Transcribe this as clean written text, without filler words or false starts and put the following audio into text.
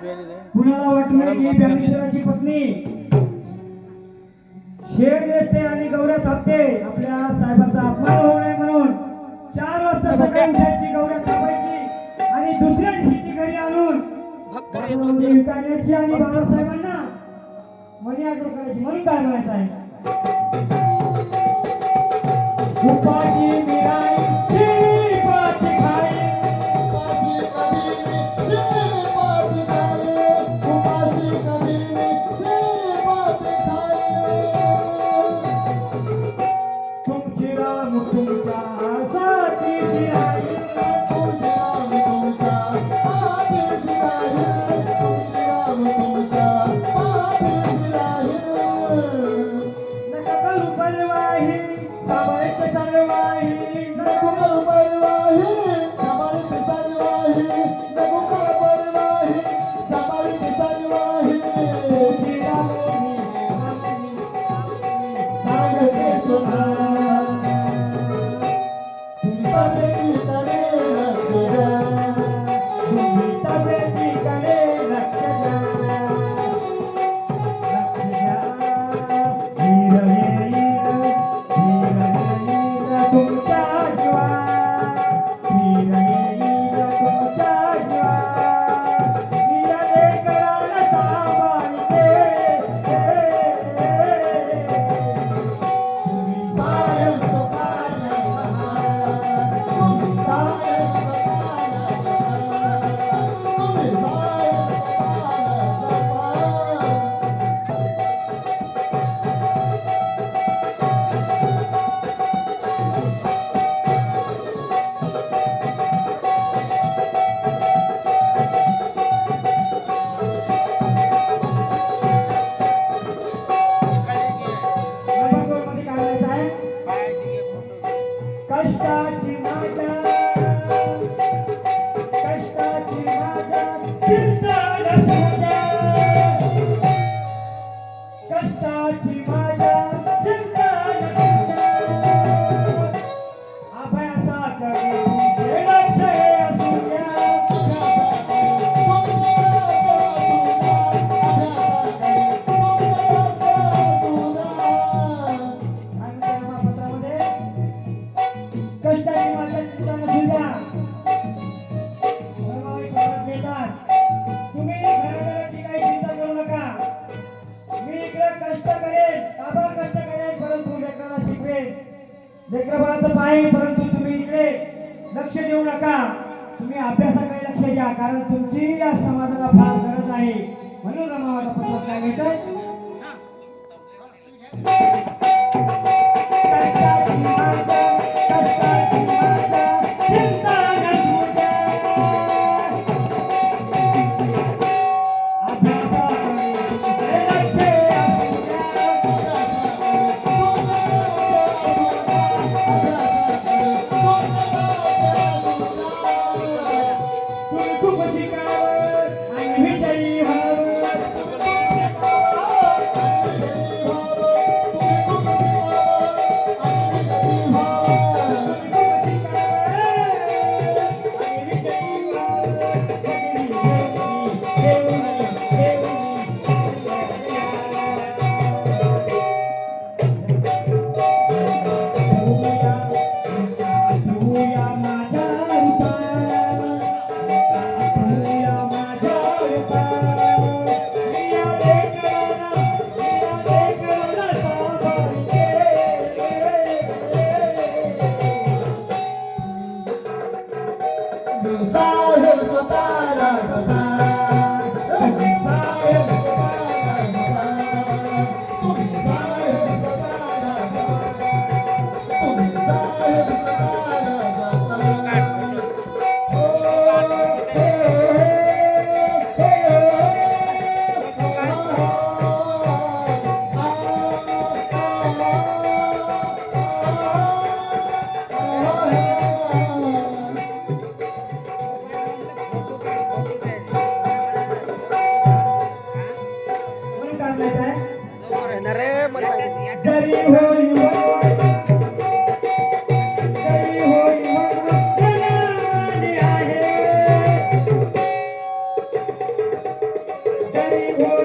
कुणाला वाटलं की ज्ञानेश्वराची पत्नी शेर नेते आणि गौऱ्या थापते आपल्या साहेबांचा अपमान होऊ नये म्हणून 4 वाजता सकाळी उठायची, गौऱ्या थापायची आणि दुसऱ्या दिवशी ती घरी आणून विकायची आणि बाबासाहेबांना मनी ऑर्डर करायची. म्हणून काय म्हणायचं आहे, उपाशी मिराई शिळी पाती खाई, उपाशी कधी शिळी पाती खाई, उपाशी कधी शिळी पाती खाई. तुमची राम तुमच्या साठी शिराई, तुमची राम तुमच्या साठी शिराई, तुमची राम तुमच्या साठी शिराई. नका करू परवाही सावळीत सर्वाही, नको करू परवाही सावळीत सर्वाही, नको करू परवाही सावळीत सर्वाही. सांगते सुना तुम्ही तब्येतीकडे लक्ष द्या, तुम्ही तब्येतीकडे लक्ष द्या, लक्ष द्या. हिर येईल, हिर येईल तुमच्या जीवा, हिर येईल तुमच्या जीवा. हिर लेकराला सांभाळते, तुम्ही सायं सुखाने राहा, तुम्ही सायं सुखाने राहा, तुम्ही सायं सुखाने जपा. मध्ये काय लिहायचं आहे, कष्टाची माझ्या, कष्टाची माझ्या चिंता नसू द्या, कष्टाची माझ्या चिंता नसू द्या. अभ्यासाकडे तुमचे लक्ष असू द्या, अभ्यासाकडे तुमचे लक्ष असू द्या, अभ्यासाकडे तुमचे लक्ष असू द्या. आणि त्या पत्रामध्ये कष्टाची माझ्या चिंता नसू द्या. परवाही परत देतात, तुम्ही घराघराची काही चिंता करू नका. मी इकडे कष्ट करेन, काबाड कष्ट करेन, परंतु लेकरांना शिकवेन. लेकराबाळाचं पाहिजे, परंतु तुम्ही इकडे लक्ष देऊ नका. तुम्ही अभ्यासाकडे लक्ष द्या, कारण तुमची या समाजाला फार गरज आहे. म्हणून रमाबाईचं पत्र काय घेतंय, कष्टाची माझ्या, कष्टाची माझ्या चिंता नसू द्या, अभ्यासाकडे तुमचे लक्ष असू द्या, अभ्यासाकडे तुमचे लक्ष असू द्या, अभ्यासाकडे तुमचे लक्ष असू द्या. तुम्ही खूप शिकावं आणि विजयी व्हावं, तुम्ही खूप शिकावं आणि विजयी व्हावं, तुम्ही खूप शिकावं आणि विजयी व्हावं, तुम्ही खूप शिकावं आणि विजयी व्हावं. आठवूया माझ्या रूपा, आठवूया माझ्या रूपा. या लेकराला सांभाळते, तुम्ही साहेब स्वतःला जपा, तुम्ही साहेब स्वतःला जपा, तुम्ही साहेब स्वतःला जपा, तुम्ही साहेब स्वतःला जपा. गरीब हो